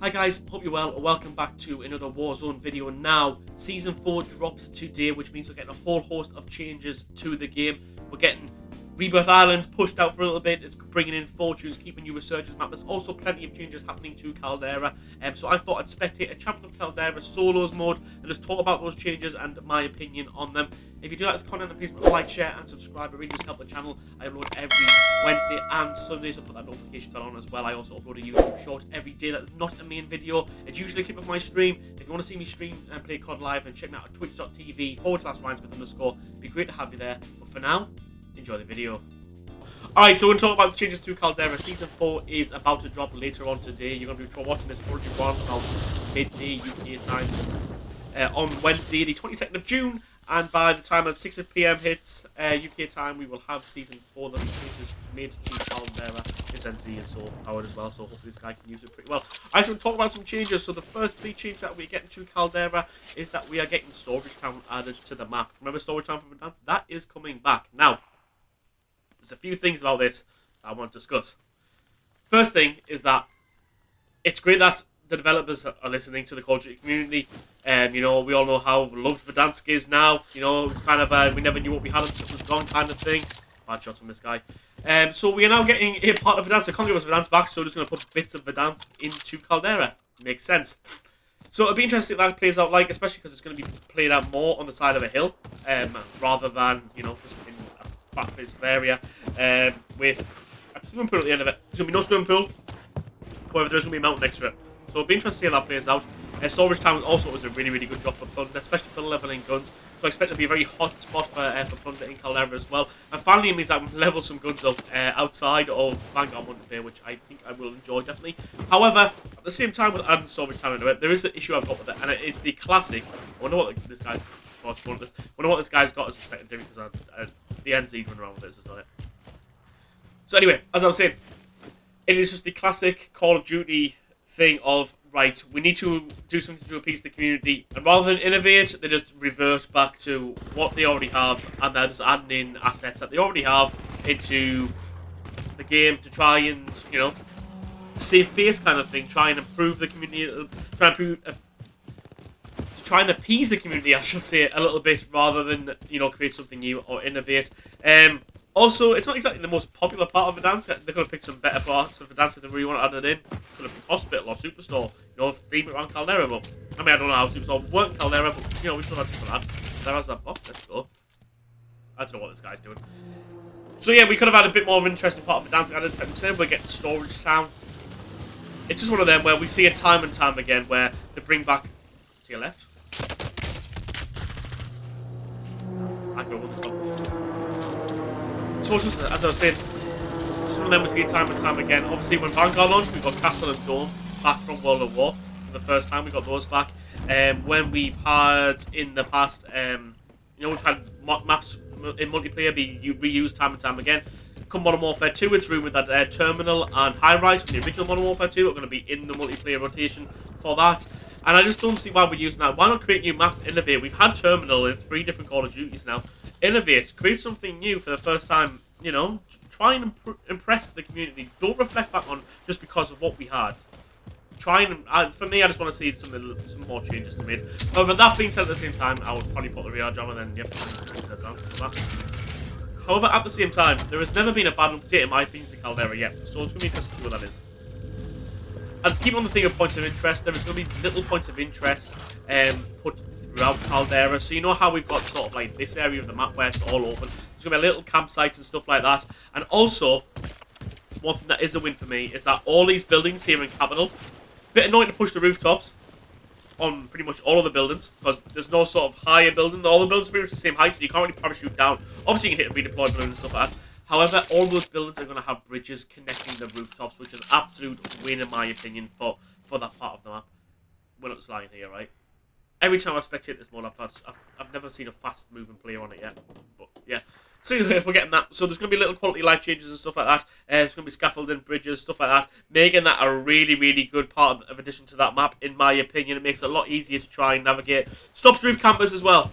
Hi guys, hope you're well, and welcome back to another Warzone video. Now, Season 4 drops today, which means we're getting a whole host of changes to the game. We're getting Rebirth Island pushed out for a little bit. It's bringing in Fortunes, keeping you Resurgence map. There's also plenty of changes happening to Caldera. So I thought I'd spectate a Champion of Caldera solos mode and just talk about those changes and my opinion on them. If you do like this content, then please like, share, and subscribe. It really does help the channel. I upload every Wednesday and Sunday, so put that notification bell on as well. I also upload a YouTube short every day that is not a main video. It's usually a clip of my stream. If you want to see me stream and play COD live, then check me out at twitch.tv/RyanSmith_. It'd be great to have you there. But for now, enjoy the video. Alright, so we're going to talk about the changes to Caldera. Season 4 is about to drop later on today. You're going to be watching this probably around about midday UK time on Wednesday, the 22nd of June. And by the time that 6 PM hits UK time, we will have Season 4. The changes made to Caldera. This NZ is so powered as well, so hopefully this guy can use it pretty well. I just want to talk about some changes. So the first big change that we're getting to Caldera is that we are getting Storage Town added to the map. Remember Storage Town from Verdansk? That is coming back. Now, there's a few things about this that I want to discuss. First thing is that it's great that the developers are listening to the Call of Duty community. You know, we all know how loved Verdansk is now. You know, it's kind of we never knew what we had until it was gone kind of thing. Bad shot from this guy. So we are now getting a part of Verdansk. I can't give us Verdansk back, so we're just going to put bits of Verdansk into Caldera. Makes sense. So it'll be interesting if that plays out like, especially because it's going to be played out more on the side of a hill, rather than, you know, just in a flat place of area, with a swimming pool at the end of it. There's going to be no swimming pool, however there is going to be a mountain next to it. So it'll be interesting to see how that plays out. Storage Town also was a really, really good job for Plunder, especially for leveling guns. So I expect it to be a very hot spot for Plunder in Caldera as well. And finally, it means I can level some guns up outside of Vanguard multiplayer, which I think I will enjoy, definitely. However, at the same time with adding Storage Town into it, there is an issue I've got with it, and it is the classic. I wonder what this guy's got as a secondary, because the NZ run around with this as well. So anyway, as I was saying, it is just the classic Call of Duty thing of, right, we need to do something to appease the community, and rather than innovate, they just revert back to what they already have, and they're just adding in assets that they already have into the game to try and, you know, save face kind of thing, try and improve the community, try and appease the community, I should say, a little bit, rather than, you know, create something new or innovate. Also, it's not exactly the most popular part of Verdansk. They could have picked some better parts of Verdansk if they really want to add it in. Could have picked Hospital or Superstore, you know, theme it around Caldera. But I mean, I don't know how Superstore worked in Caldera, but you know, we could have had something like that. There has that box. Let's go. I don't know what this guy's doing. So yeah, we could have had a bit more of an interesting part of Verdansk added. Instead, we're getting Storage Town. It's just one of them where we see it time and time again, where they bring back to your left. I can hold this up. So just, as I was saying, just remember to see it time and time again. Obviously, when Vanguard launched, we got Castle and Dome back from World of War. For the first time, we got those back. When we've had in the past, you know, we've had maps in multiplayer be reused time and time again. Come Modern Warfare 2, it's rumoured that Terminal and High Rise from the original Modern Warfare 2 are going to be in the multiplayer rotation for that. And I just don't see why we're using that. Why not create new maps, innovate? We've had Terminal in 3 different Call of Duties now. Innovate, create something new for the first time, you know, try and impress the community. Don't reflect back on just because of what we had. Try and, for me, I just want to see some more changes to be made. However, that being said, at the same time, I would probably put the radar jam and then, yep, there's an answer for that. However, at the same time, there has never been a bad update, in my opinion, to Caldera yet. So it's going to be interesting to see what that is. And keep on the thing of points of interest, there is going to be little points of interest put throughout Caldera. So you know how we've got sort of like this area of the map where it's all open. There's going to be little campsites and stuff like that. And also, one thing that is a win for me is that all these buildings here in Capital, bit annoying to push the rooftops on pretty much all of the buildings, because there's no sort of higher building. All the buildings are pretty much the same height, so you can't really parachute down. Obviously, you can hit a redeploy balloon and stuff like that. However, all those buildings are going to have bridges connecting the rooftops, which is absolute win, in my opinion, for that part of the map. We're not lying here, right? Every time I spectate this mod, I've never seen a fast-moving player on it yet. But, yeah. So, we're getting that. So, there's going to be little quality life changes and stuff like that. There's going to be scaffolding, bridges, stuff like that. Making that a really, really good part of addition to that map, in my opinion. It makes it a lot easier to try and navigate. Stops roof campers as well,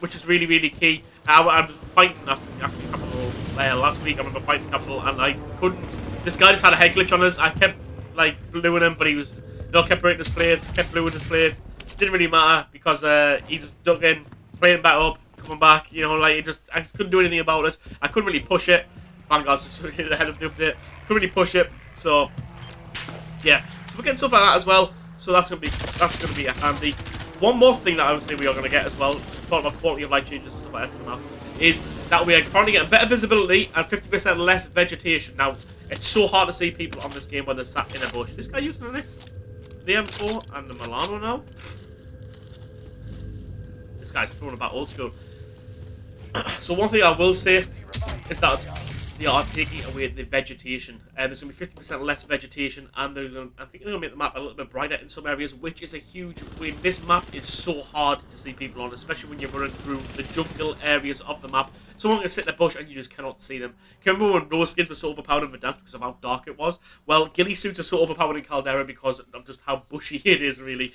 which is really, really key. I was fighting, actually, Capital last week. I remember fighting Capital, and I couldn't. This guy just had a head glitch on us. I kept like bluing him, but he was, kept breaking his plates, kept bluing his plates. Didn't really matter because he just dug in, playing back up, coming back. I just couldn't do anything about it. I couldn't really push it. Vanguard's just ahead of the update. Couldn't really push it. So yeah, so we're getting stuff like that as well. So that's gonna be a handy. One more thing that I would say we are gonna get as well, just talking about quality of life changes and stuff like that to the map, is that we are currently getting better visibility and 50% less vegetation. Now, it's so hard to see people on this game when they're sat in a bush. This guy using the M4 and the Milano now. This guy's throwing about old school. So one thing I will say is that they are taking away the vegetation. There's going to be 50% less vegetation, and I think they're going to make the map a little bit brighter in some areas, which is a huge win. This map is so hard to see people on, especially when you're running through the jungle areas of the map. Someone can sit in a bush and you just cannot see them. Can you remember when rose skins were so overpowered in Verdansk because of how dark it was? Well, ghillie suits are so overpowered in Caldera because of just how bushy it is, really.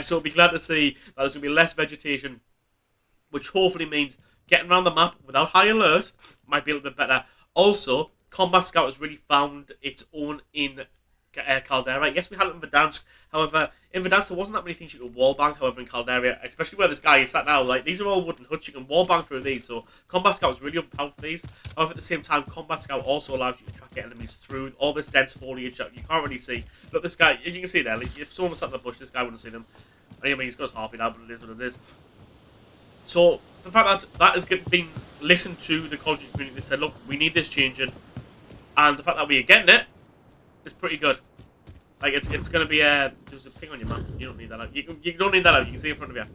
So I'll be glad to see that there's going to be less vegetation, which hopefully means getting around the map without high alert might be a little bit better. Also, Combat Scout has really found its own in Caldera. Yes, we had it in Verdansk. However, in Verdansk there wasn't that many things you could wallbang. However, in Caldera, especially where this guy is sat now, like, these are all wooden huts. You can wallbang through these. So Combat Scout is really overpowered for these. However, at the same time, Combat Scout also allows you to track enemies through all this dense foliage that you can't really see. Look, this guy, as you can see there, like, if someone was sat in the bush, this guy wouldn't see them. I mean, he's got his harpy now, but it is what it is. So the fact that has been listened to the college community, they said, look, we need this changing, and the fact that we are getting it is pretty good. Like, it's going to be there's a thing on your map. You don't need that out. You don't need that out. You can see it in front of you.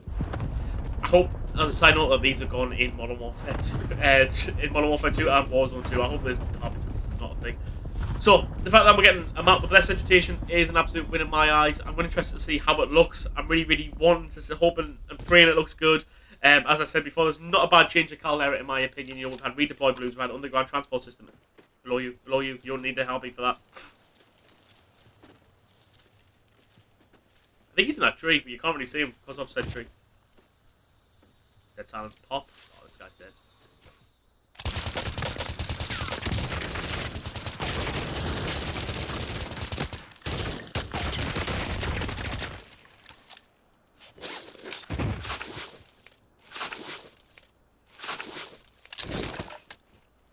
I hope, as a side note, that these are gone in Modern Warfare 2, in Modern Warfare 2 and Warzone 2. I hope this is not a thing. So the fact that we're getting a map with less vegetation is an absolute win in my eyes. I'm really interested to see how it looks. I'm really, really wanting to hope and praying it looks good. As I said before, there's not a bad change to Caldera in my opinion. We've had redeployed blues around the underground transport system. Below you. You don't need to help me for that. I think he's in that tree, but you can't really see him because of said tree. Dead silence. Pop. Oh, this guy's dead.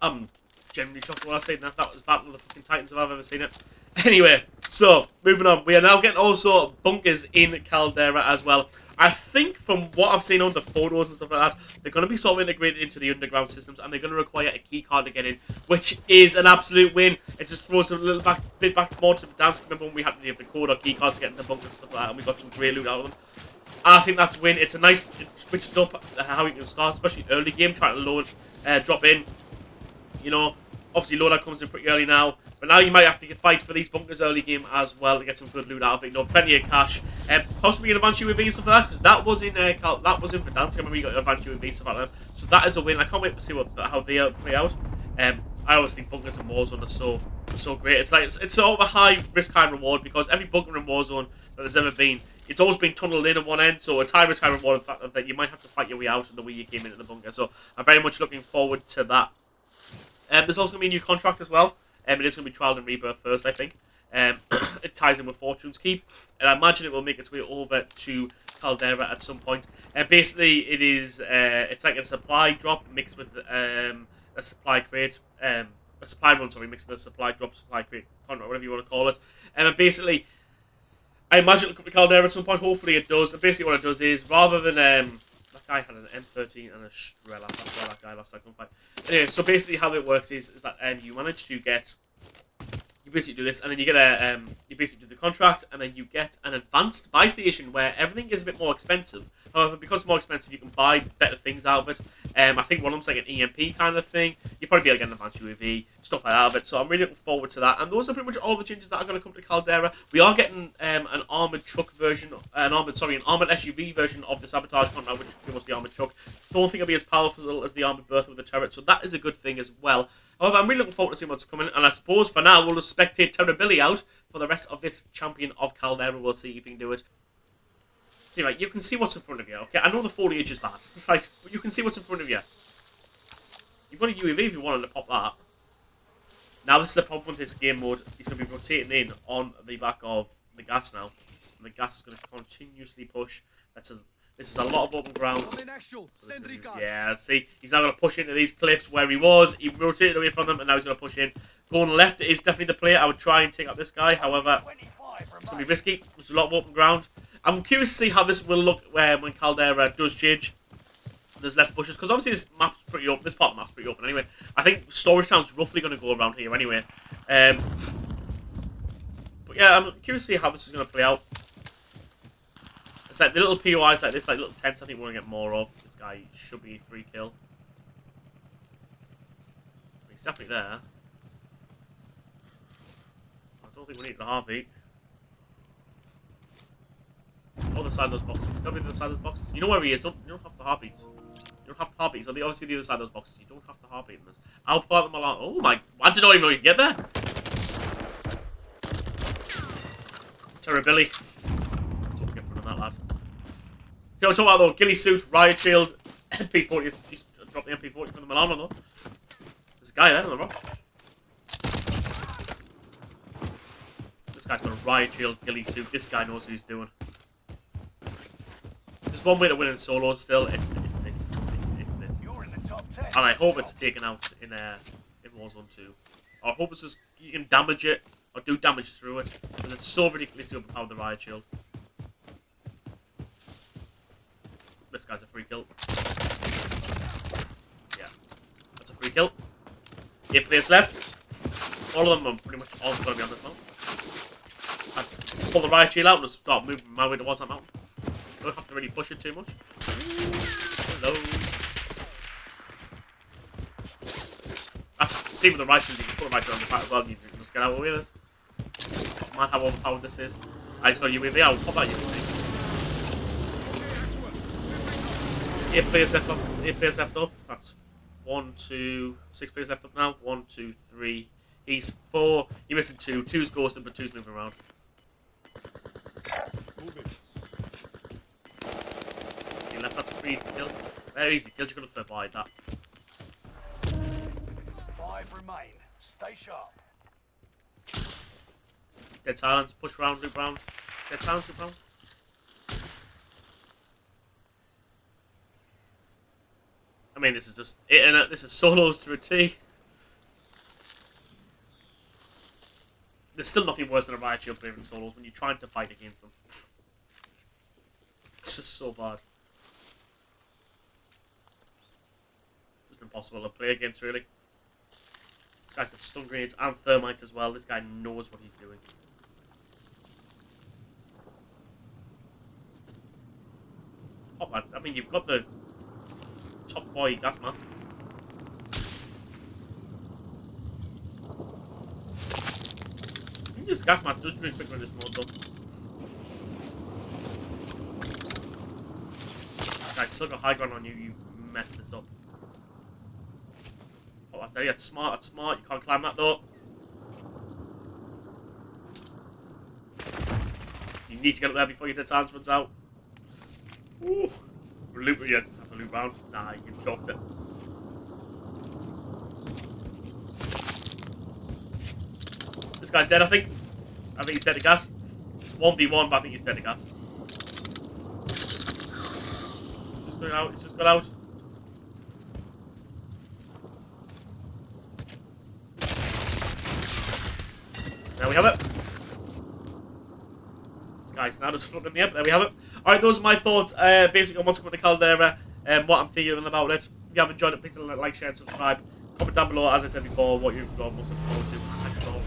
I'm genuinely shocked when I say that. That was Battle of the fucking Titans if I've ever seen it. Anyway, so, moving on. We are now getting also bunkers in Caldera as well. I think from what I've seen on the photos and stuff like that, they're going to be sort of integrated into the underground systems, and they're going to require a key card to get in, which is an absolute win. It just throws a little bit back more to the dance. Remember when we had to have the code or key cards to get into bunkers and stuff like that, and we got some great loot out of them. I think that's a win. It's a nice, it switches up how you can start, especially early game, trying to load, drop in. Obviously loadout comes in pretty early now, but now you might have to fight for these bunkers early game as well to get some good loot out of it. Plenty of cash, possibly an advanced UAV and stuff like that, because that was in Verdansk. I remember you got advanced UAV and stuff like that. So that is a win. I can't wait to see how they play out. I always think bunkers in Warzone are so great. It's sort of a high risk, high reward, because every bunker in Warzone that there's ever been, it's always been tunneled in at one end, so it's high risk, high reward. The fact that you might have to fight your way out in the way you came into the bunker. So I'm very much looking forward to that. There's also going to be a new contract as well. It is going to be Trial and Rebirth first, I think. It ties in with Fortune's Keep, and I imagine it will make its way over to Caldera at some point. Basically, it's like a supply drop mixed with a supply crate, a supply run, sorry, mixed with a supply drop, supply crate, whatever you want to call it. And basically, I imagine it'll come to Caldera at some point. Hopefully, it does. And basically, what it does is, rather than that guy had an M13 and a Strela. That's why that guy lost that gunfight. Anyway, so basically how it works is that you manage to get... You basically do this, and then you get you basically do the contract, and then you get an advanced buy station where everything is a bit more expensive. However, because it's more expensive, you can buy better things out of it. I think one of them's like an EMP kind of thing. You probably be able to get an advanced UAV, stuff like that out of it. So I'm really looking forward to that. And those are pretty much all the changes that are going to come to Caldera. We are getting an armored truck version, an armored SUV version of the sabotage contract, which gives us the armored truck. Don't think it'll be as powerful as the armored Bertha with the turret, so that is a good thing as well. However, I'm really looking forward to seeing what's coming, and I suppose for now we'll just spectate Terrability out for the rest of this champion of Caldera. We'll see if he can do it. See, right, you can see what's in front of you, okay? I know the foliage is bad, right? But you can see what's in front of you. You've got a UAV if you wanted to pop that. Now this is the problem with this game mode. He's going to be rotating in on the back of the gas now. And the gas is going to continuously push. This is a lot of open ground. So yeah, see, he's now going to push into these cliffs where he was. He rotated away from them, and now he's going to push in. Going left is definitely the play. I would try and take out this guy. However, it's going to be risky. There's a lot of open ground. I'm curious to see how this will look when Caldera does change. There's less bushes, because obviously this map's pretty open. This part of the map's pretty open anyway. I think Storage Town's roughly going to go around here anyway. But yeah, I'm curious to see how this is going to play out. It's like the little POIs like this, like little tents, I think we're going to get more of. This guy should be a free kill. He's definitely there. I don't think we need the heartbeat. Other side of those boxes. It's got to be the other side of those boxes. You know where he is. You don't have the heartbeats. You don't have the heartbeats. Obviously the other side of those boxes. You don't have the heartbeat in this. I'll pull out them along. Oh my! I did not even know you could get there. Terror-billy. That's what we get from that lad. See what I'm talking about though? Ghillie suit, riot shield, MP40. He's dropped the MP40 from the Milano though. There's a guy there on the rock. This guy's got a riot shield, ghillie suit. This guy knows what he's doing. There's one way to win in solos still. It's this. You're in the top 10. And I hope it's taken out in Warzone 2. Or I hope it's just you can damage it or do damage through it. Because it's so ridiculously overpowered, the riot shield. This guy's a free kill. Yeah. That's a free kill. 8 players left. All of them are pretty much all going to be on this mountain. I pull the riot shield out and just start moving my way towards that mountain. Don't have to really push it too much. Hello. That's see with the right shield, you can put the right shield on the back as well. And you can just get out of the way of this. It's mad how overpowered this is. I just got a UAV. I'll pop that UAV. 8 players left up. 8 players left up. That's 1, 2, 6 players left up now. 1, 2, 3. He's 4. You're missing 2. 2's ghosted, but 2's moving around. Left, that's a free easy kill. Very easy kill, you could have survived that. 5 remain. Stay sharp. Dead silence, push round, loop round. Dead silence, loop round. I mean, this is just it, and this is solos to a T. There's still nothing worse than a riot shield player in solos when you're trying to fight against them. It's just so bad. Impossible to play against, really. This guy's got stun grenades and thermites as well. This guy knows what he's doing. Oh, I mean, you've got the top boy gas mask. I think this gas mask does drink quicker in this mode, though. Guys, still got high ground on you. You messed this up. Oh, I tell you, that's smart, You can't climb that though. You need to get up there before your dead silence runs out. Ooh. Loop, yeah, just have to loop round. Nah, you've dropped it. This guy's dead, I think. I think he's dead to gas. It's 1v1, but I think he's dead to gas. Just going out, it's just got out. There we have it. This guy's now just floating in the air. There we have it. Alright, those are my thoughts basically on what's coming to Caldera and what I'm feeling about it. If you have enjoyed it, please like, share, and subscribe. Comment down below, as I said before, what you've got most looking forward to. And thank you all.